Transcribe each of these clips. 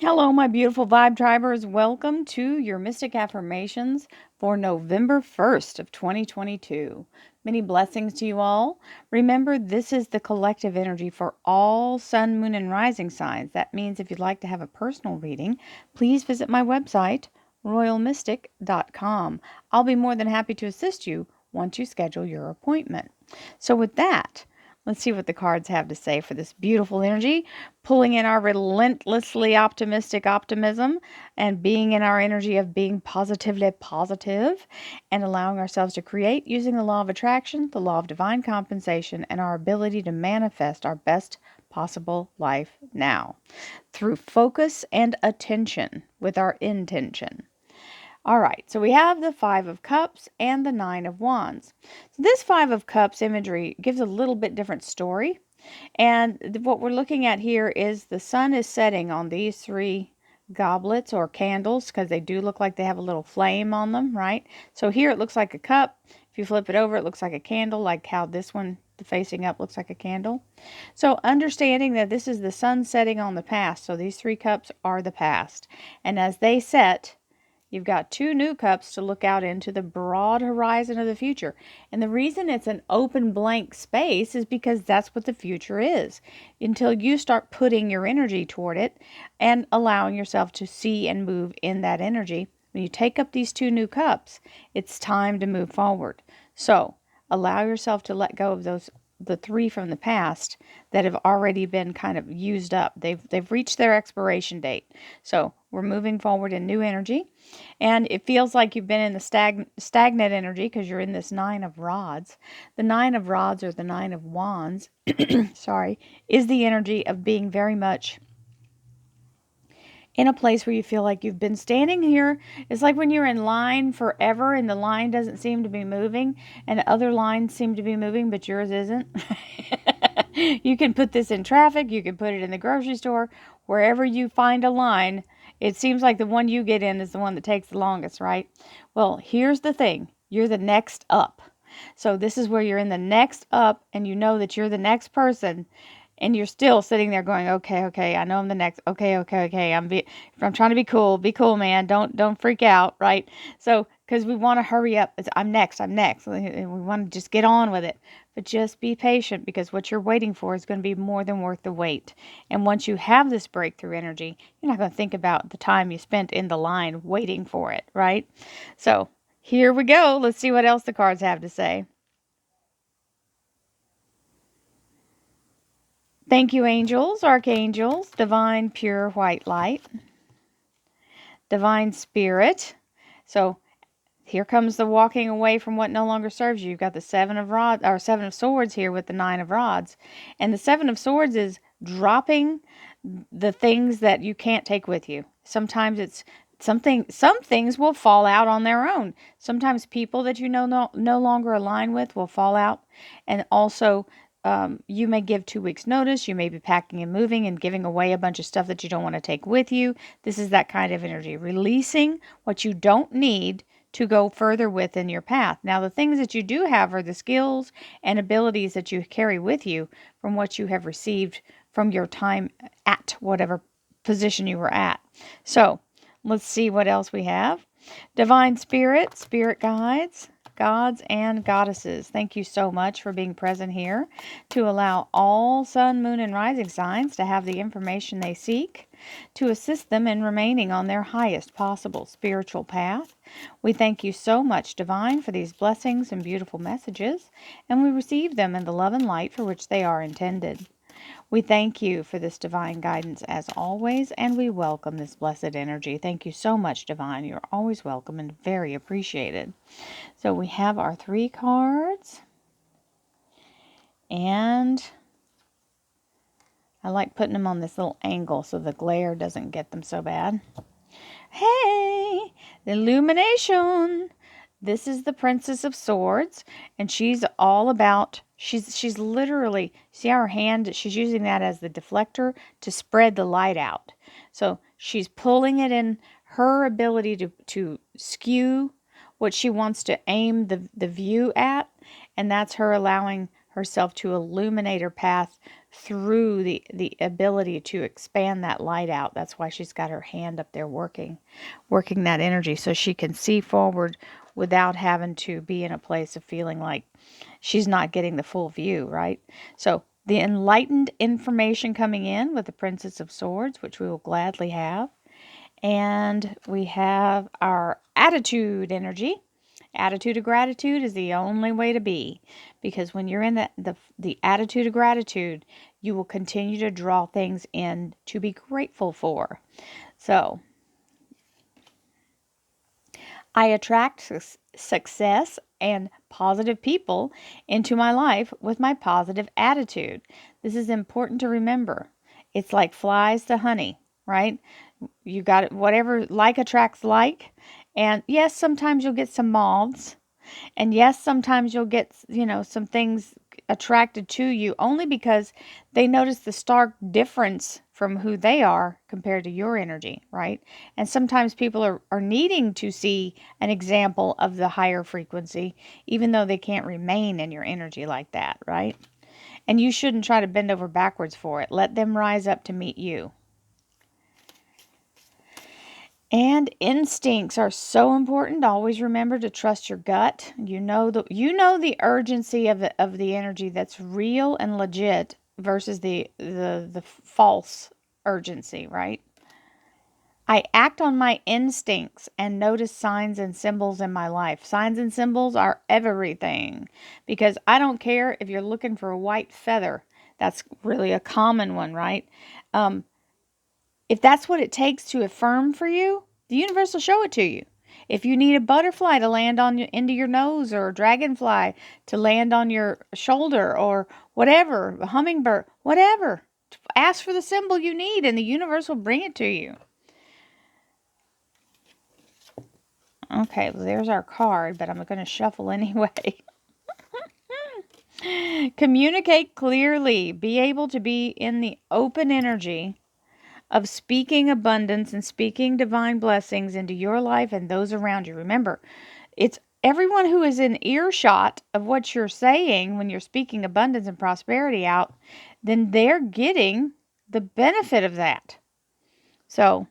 Hello, my beautiful vibe tribers. Welcome to your Mystic Affirmations for November 1st of 2022. Many blessings to you all. Remember, this is the collective energy for all sun, moon, and rising signs. That means if you'd like to have a personal reading, please visit my website, royalmystic.com. I'll be more than happy to assist you once you schedule your appointment. So with that, let's see what the cards have to say for this beautiful energy, pulling in our relentlessly optimistic optimism and being in our energy of being positively positive and allowing ourselves to create using the law of attraction, the law of divine compensation, and our ability to manifest our best possible life now through focus and attention with our intention. All right, so we have the Five of Cups and the Nine of Wands. So this Five of Cups imagery gives a little bit different story. And what we're looking at here is the sun is setting on these three goblets or candles because they do look like they have a little flame on them, right? So here it looks like a cup. If you flip it over, it looks like a candle, like how this one, the facing up, looks like a candle. So understanding that this is the sun setting on the past. So these three cups are the past. And as they set, you've got two new cups to look out into the broad horizon of the future. And the reason it's an open blank space is because that's what the future is. Until you start putting your energy toward it and allowing yourself to see and move in that energy. When you take up these two new cups, it's time to move forward. So allow yourself to let go of the three from the past that have already been kind of used up. They've reached their expiration date. So we're moving forward in new energy. And it feels like you've been in the stagnant energy because you're in this Nine of Rods. The Nine of Rods or the Nine of Wands, sorry, is the energy of being very much in a place where you feel like you've been standing here. It's like when you're in line forever and the line doesn't seem to be moving and other lines seem to be moving, but yours isn't. You can put this in traffic, you can put it in the grocery store, wherever you find a line. It seems like the one you get in is the one that takes the longest, right? Well, here's the thing. You're the next up. So this is where you're in the next up and you know that you're the next person and you're still sitting there going, okay, I know I'm the next. Okay. I'm trying to be cool, man. Don't freak out, right? So, because we want to hurry up. I'm next. We want to just get on with it. But just be patient because what you're waiting for is going to be more than worth the wait. And once you have this breakthrough energy, you're not going to think about the time you spent in the line waiting for it, right? So, here we go. Let's see what else the cards have to say. Thank you, angels, archangels, divine, pure white light, divine spirit. So here comes the walking away from what no longer serves you. You've got the Seven of Swords here with the Nine of Rods. And the Seven of Swords is dropping the things that you can't take with you. Sometimes it's some things will fall out on their own. Sometimes people that you know no longer align with will fall out. And also you may give 2 weeks notice. You may be packing and moving and giving away a bunch of stuff that you don't want to take with you. This is that kind of energy. Releasing what you don't need to go further with in your path. Now, the things that you do have are the skills and abilities that you carry with you from what you have received from your time at whatever position you were at. So, let's see what else we have. Divine Spirit, Spirit Guides, Gods and Goddesses. Thank you so much for being present here to allow all sun, moon, and rising signs to have the information they seek to assist them in remaining on their highest possible spiritual path. We thank you so much, Divine, for these blessings and beautiful messages, and we receive them in the love and light for which they are intended. We thank you for this divine guidance as always, and we welcome this blessed energy. Thank you so much, Divine. You're always welcome and very appreciated. So we have our 3 cards, and I like putting them on this little angle so the glare doesn't get them so bad. Hey, the Illumination. This is the Princess of Swords, and she's all about, she's literally, see her hand, she's using that as the deflector to spread the light out. So she's pulling it in her ability to skew what she wants to aim the view at, and that's her allowing herself to illuminate her path through the ability to expand that light out. That's why she's got her hand up there working that energy so she can see forward without having to be in a place of feeling like she's not getting the full view, right? So the enlightened information coming in with the Princess of Swords, which we will gladly have. And we have our attitude energy. Attitude of gratitude is the only way to be, because when you're in the attitude of gratitude, you will continue to draw things in to be grateful for. So, I attract success and positive people into my life with my positive attitude. This is important to remember. It's like flies to honey, right? You got it, whatever, like attracts like. And yes, sometimes you'll get some moths. And yes, sometimes you'll get, some things attracted to you only because they notice the stark difference from who they are compared to your energy, right? And sometimes people are needing to see an example of the higher frequency, even though they can't remain in your energy like that, right? And you shouldn't try to bend over backwards for it. Let them rise up to meet you. And instincts are so important. Always remember to trust your gut. You know the urgency of the energy that's real and legit versus the false urgency, right? I act on my instincts and notice signs and symbols in my life. Signs and symbols are everything, because I don't care if you're looking for a white feather. That's really a common one, right? If that's what it takes to affirm for you, the universe will show it to you. If you need a butterfly to land on into your nose, or a dragonfly to land on your shoulder, or whatever, a hummingbird, whatever, ask for the symbol you need and the universe will bring it to you. Okay, well, there's our card, but I'm going to shuffle anyway. Communicate clearly. Be able to be in the open energy of speaking abundance and speaking divine blessings into your life and those around you. Remember, it's everyone who is in earshot of what you're saying when you're speaking abundance and prosperity out, then they're getting the benefit of that. So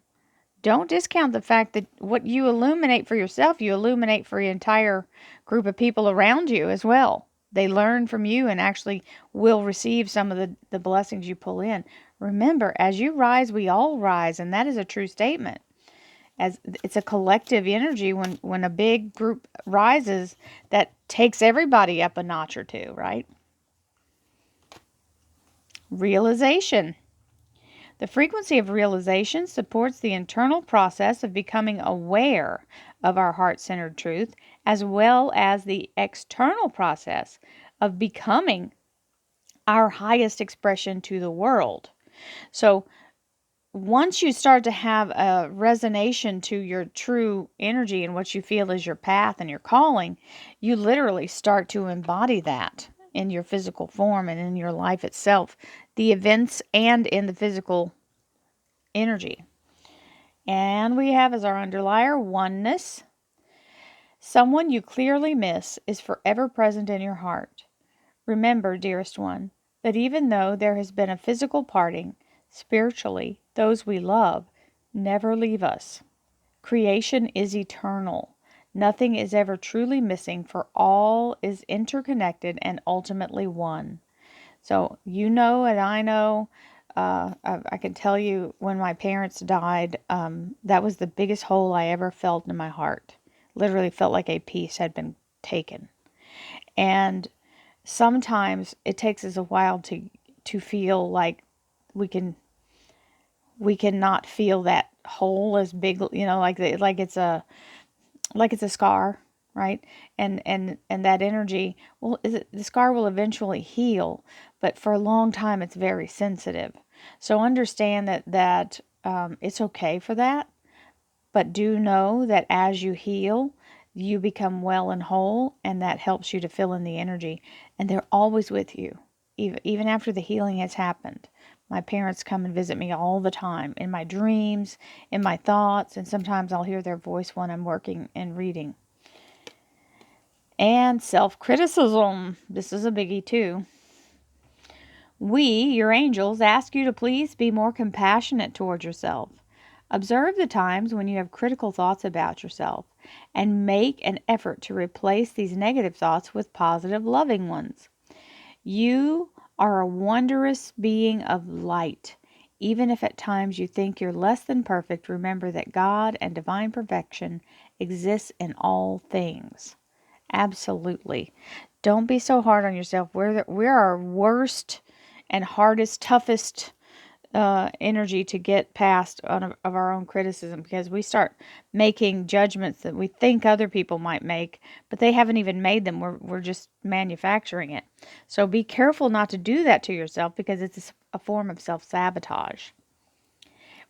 don't discount the fact that what you illuminate for yourself, you illuminate for your entire group of people around you as well. They learn from you and actually will receive some of the blessings you pull in. Remember, as you rise, we all rise, and that is a true statement. As it's a collective energy, when a big group rises, that takes everybody up a notch or two, right? Realization. The frequency of realization supports the internal process of becoming aware of our heart-centered truth, as well as the external process of becoming our highest expression to the world. So once you start to have a resonation to your true energy and what you feel is your path and your calling, you literally start to embody that in your physical form and in your life itself, the events and in the physical energy. And we have as our underlier oneness. Someone you clearly miss is forever present in your heart. Remember, dearest one, that even though there has been a physical parting, spiritually, those we love never leave us. Creation is eternal. Nothing is ever truly missing, for all is interconnected and ultimately one. So you know, and I know, I can tell you when my parents died, that was the biggest hole I ever felt in my heart. Literally felt like a piece had been taken. And sometimes it takes us a while to feel like we cannot feel that hole as big, like it's a scar, right? And that energy, well, the scar will eventually heal, but for a long time it's very sensitive. So understand that it's okay for that, but do know that as you heal, you become well and whole, and that helps you to fill in the energy. And they're always with you, even after the healing has happened. My parents come and visit me all the time, in my dreams, in my thoughts, and sometimes I'll hear their voice when I'm working and reading. And self-criticism. This is a biggie too. We, your angels, ask you to please be more compassionate toward yourself. Observe the times when you have critical thoughts about yourself and make an effort to replace these negative thoughts with positive, loving ones. You are a wondrous being of light. Even if at times you think you're less than perfect, remember that God and divine perfection exists in all things. Absolutely. Don't be so hard on yourself. We're our worst and hardest, toughest energy to get past of our own criticism, because we start making judgments that we think other people might make, but they haven't even made them. We're just manufacturing it. So be careful not to do that to yourself, because it's a form of self-sabotage.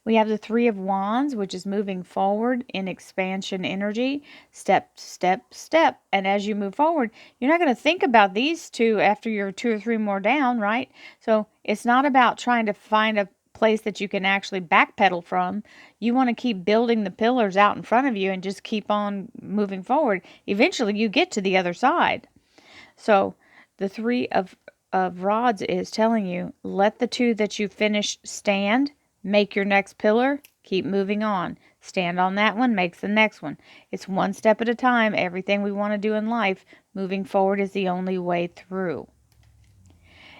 We have the Three of Wands, which is moving forward in expansion energy, step, step, step. And as you move forward, you're not going to think about these two after you're 2 or 3 more down, right? So it's not about trying to find a place that you can actually backpedal from. You want to keep building the pillars out in front of you and just keep on moving forward. Eventually, you get to the other side. So the Three of Rods is telling you, let the two that you finished stand. Make your next pillar, keep moving on. Stand on that one, makes the next one. It's one step at a time. Everything we want to do in life, moving forward is the only way through.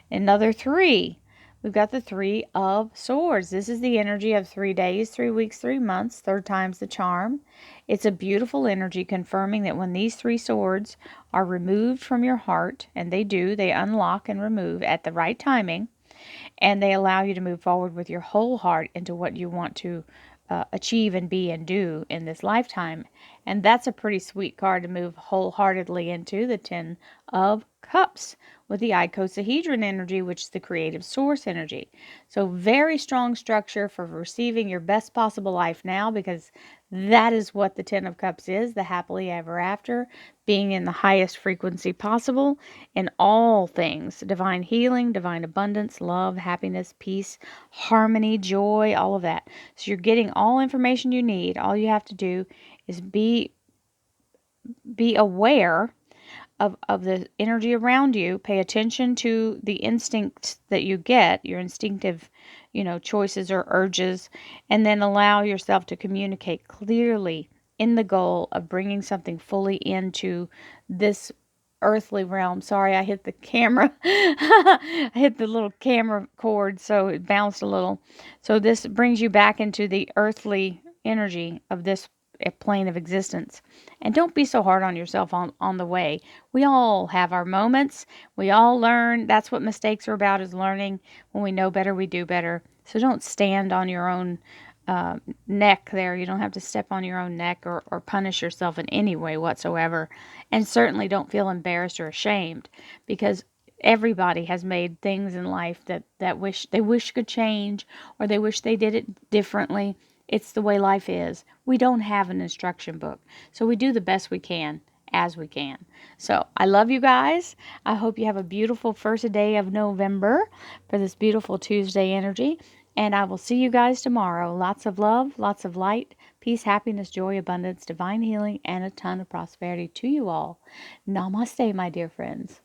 Another 3. We've got the Three of Swords. This is the energy of 3 days, 3 weeks, 3 months. Third time's the charm. It's a beautiful energy confirming that when these 3 swords are removed from your heart, and they do, they unlock and remove at the right timing, and they allow you to move forward with your whole heart into what you want to achieve and be and do in this lifetime. And that's a pretty sweet card to move wholeheartedly into, the Ten of Cups, with the icosahedron energy, which is the creative source energy. So very strong structure for receiving your best possible life now, because that is what the Ten of Cups is, the happily ever after, being in the highest frequency possible in all things, divine healing, divine abundance, love, happiness, peace, harmony, joy, all of that. So you're getting all information you need. All you have to do is be aware of the energy around you. Pay attention to the instincts that you get, your instinctive, choices or urges, and then allow yourself to communicate clearly in the goal of bringing something fully into this earthly realm. Sorry, I hit the camera. I hit the little camera cord, so it bounced a little. So this brings you back into the earthly energy of this plane of existence. And don't be so hard on yourself on the way. We all have our moments. We all learn. That's what mistakes are about, is learning. When we know better, we do better. So don't stand on your own neck there. You don't have to step on your own neck or punish yourself in any way whatsoever. And certainly don't feel embarrassed or ashamed, because everybody has made things in life that they wish could change, or they wish they did it differently. It's the way life is. We don't have an instruction book. So we do the best we can as we can. So I love you guys. I hope you have a beautiful first day of November for this beautiful Tuesday energy. And I will see you guys tomorrow. Lots of love, lots of light, peace, happiness, joy, abundance, divine healing, and a ton of prosperity to you all. Namaste, my dear friends.